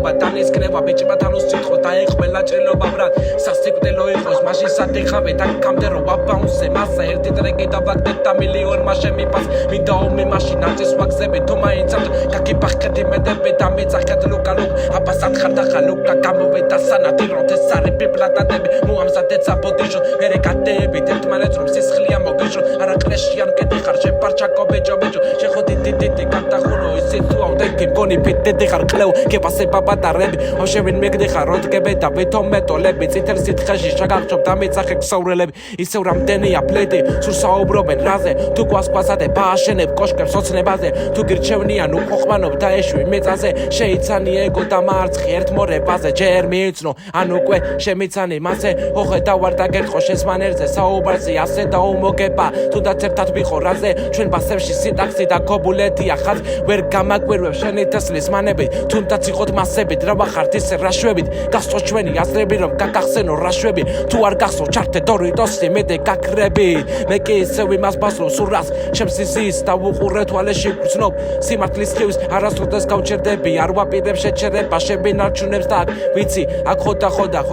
ჭრილობა დანისკრება ბიჭმა თან უსწითხო და ეყველა ჭრილობა ბრად სასიკვდილო იყოს მაშინ სადიხავე და გამდერო ვაბაუნსე მასა ერთი ტრეკი დავაგდებ და მილიონმა შემიფას მინდა ომი მაშინ აწეს ვაგზები თუ მაინც ამ გაგიფახქეთი მედები და მეძახეთ ლუკა აბა სათხარ და ხალუკა გამოვედა სანათი როთეს არის პიპლატადები მოამზადეთ საბოდიშო მერე კატეებით ერთმანეთს რომ სისხლია მოგეშო არა კლეშიან კედი ხარ შეპარჩაკო ბეჯო შეხოდი დიდი განდახუნო ისიც თუ ავდექი მგონი ფიტდი ხარ კლევ გეპასე ბაბატარები ოშევინ მეგდი ხარ როდგები და ვითო მეტოლები წითელ სითხეში შეგახშობ და მეცახე ქსოვრელები ისევ რამდენია ფლედი სულ საუბრობენ რაზე თუ გვასკვასადე ბააშენებ კოშკებს ოცნებაზე თუ გირჩევნიან უხოხმანობ და ეშვი მეწაზე შეიცანი ეგო და მარცხი ერთ მორებაზე ჯერ მიიცნო ან უკვე შემიცანი მასე ოხე დავარ და გერთხო შესმანერზე საუბარზე ასე დაუმოგება თუნდაც ერთად ვიყო რაზე ჩვენ ბასებში სიტაქსი და ქობულეთია ხალ ვერ გამაკვირვებ შენი თესლის მანები თუნდაც იყოთ მასებით რა ვახართ ისე რაშვებით გასწო ჩვენი აზრები რომ გაგახსენო რაშვები თუ არ გახსოვ ჩართე დორიტოსი მედე გაქრები მე კი ისევ იმას ბასრო სურას ჩემს ისის და უყურე თვალეში გრძნობ სიმართლის ხივის არასოდეს გავჩერდები არ ვაპირებ შეჩერება შებინარჩუნებს და ვიცი აქ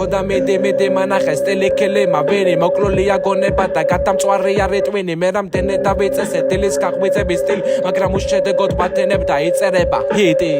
ხოდა მედე მანახეს ტელეკელემა ვერი მოკლულია გონება და გადამწვარია რიტვინი მე რამდენი დავიწესე დილის გაღვიწების სტილ მაგრამ უშედეგოდ ბათენებ და იწერება ჰიტი